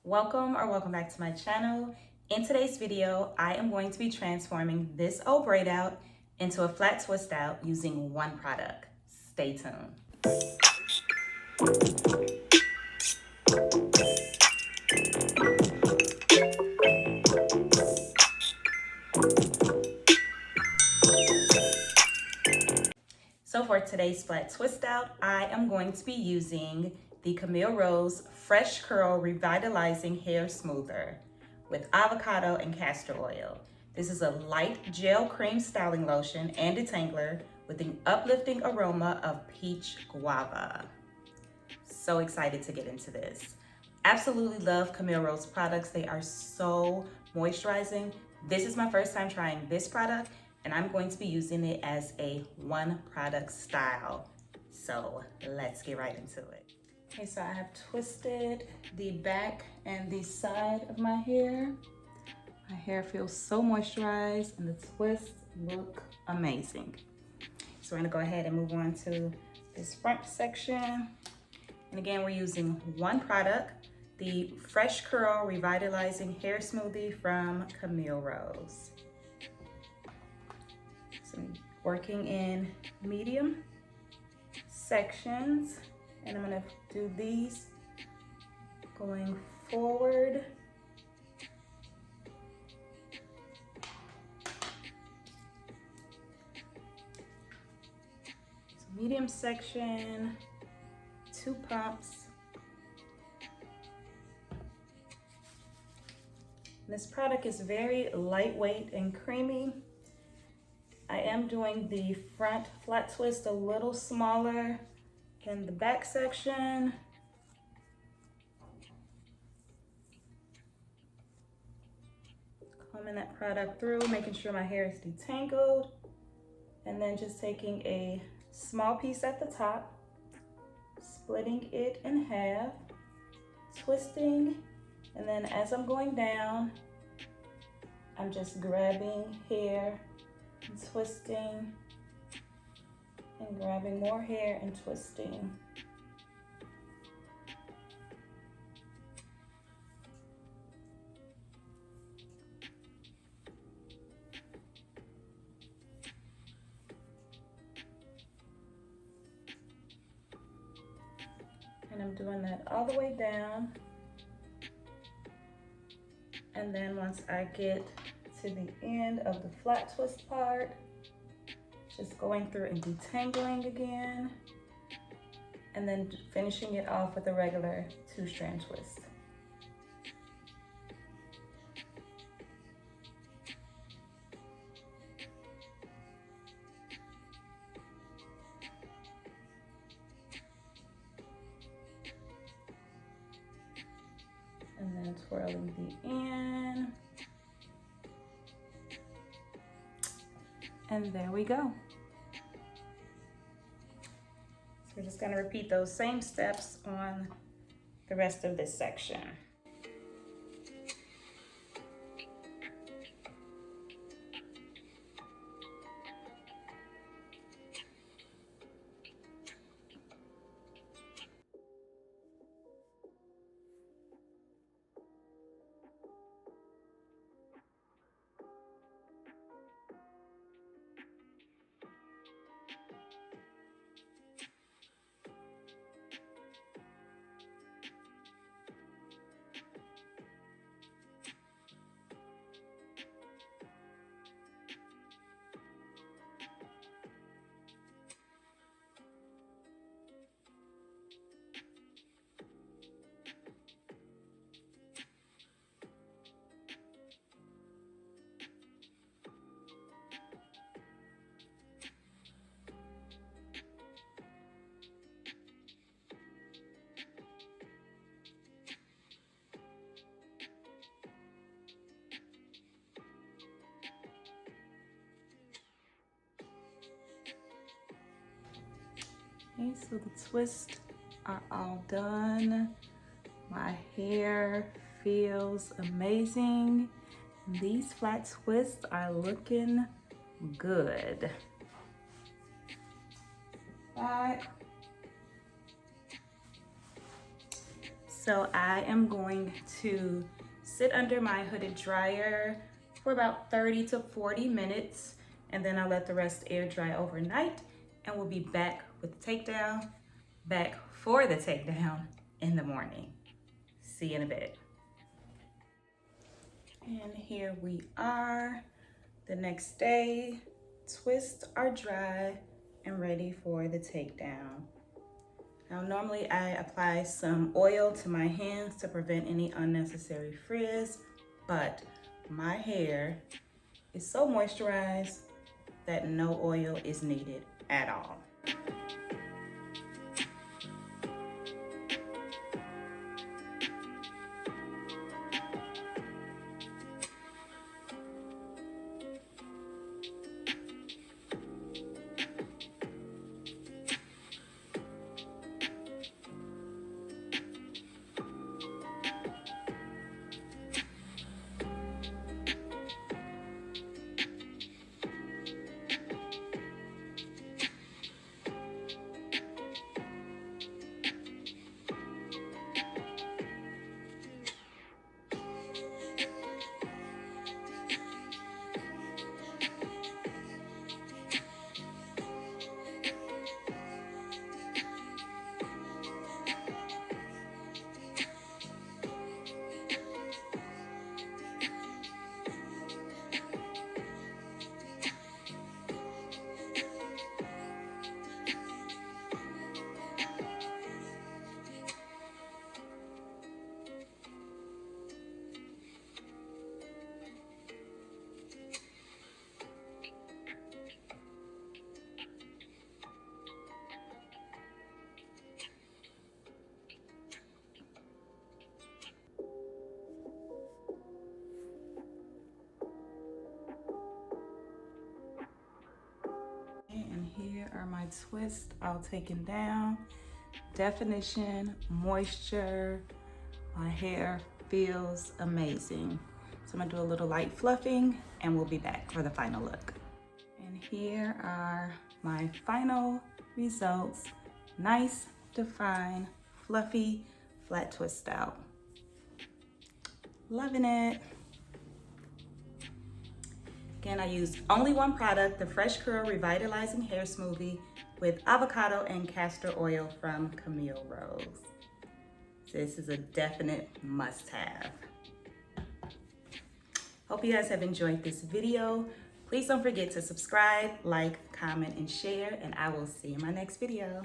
Welcome back to my channel. In today's video, I am going to be transforming this old braid out into a flat twist out using one product. Stay tuned. So for today's flat twist out, I am going to be using the Camille Rose Fresh Curl Revitalizing Hair Smoother with avocado and castor oil. This is a light gel cream styling lotion and detangler with an uplifting aroma of peach guava. So excited to get into this. Absolutely love Camille Rose products. They are so moisturizing. This is my first time trying this product, and I'm going to be using it as a one product style. So let's get right into it. Okay, so I have twisted the back and the side of my hair. My hair feels so moisturized and the twists look amazing. So we're gonna go ahead and move on to this front section. And again, we're using one product, the Fresh Curl Revitalizing Hair Smoothie from Camille Rose. So I'm working in medium sections, and I'm gonna do these going forward. So medium section, 2 pumps. This product is very lightweight and creamy. I am doing the front flat twist a little smaller than the back section. Combing that product through, making sure my hair is detangled, and then just taking a small piece at the top, splitting it in half, twisting, and then as I'm going down, I'm just grabbing hair and twisting, and grabbing more hair and twisting. And I'm doing that all the way down. And then once I get to the end of the flat twist part, just going through and detangling again, and then finishing it off with a regular 2-strand twist. And then twirling the end. And there we go. So we're just gonna repeat those same steps on the rest of this section. Okay, so the twists are all done. My hair feels amazing. These flat twists are looking good. Back. So I am going to sit under my hooded dryer for about 30 to 40 minutes, and then I'll let the rest air dry overnight, and we'll be back with the takedown, back for the takedown in the morning. See you in a bit. And here we are, the next day. Twists are dry and ready for the takedown. Now, normally I apply some oil to my hands to prevent any unnecessary frizz, but my hair is so moisturized that no oil is needed at all. And here are my twists all taken down. Definition, moisture, my hair feels amazing. So I'm gonna do a little light fluffing and we'll be back for the final look. And here are my final results. Nice, defined, fluffy, flat twist out. Loving it. Again, I used only one product, the Fresh Curl Revitalizing Hair Smoothie with avocado and castor oil from Camille Rose. This is a definite must-have. Hope you guys have enjoyed this video. Please don't forget to subscribe, like, comment, and share, and I will see you in my next video.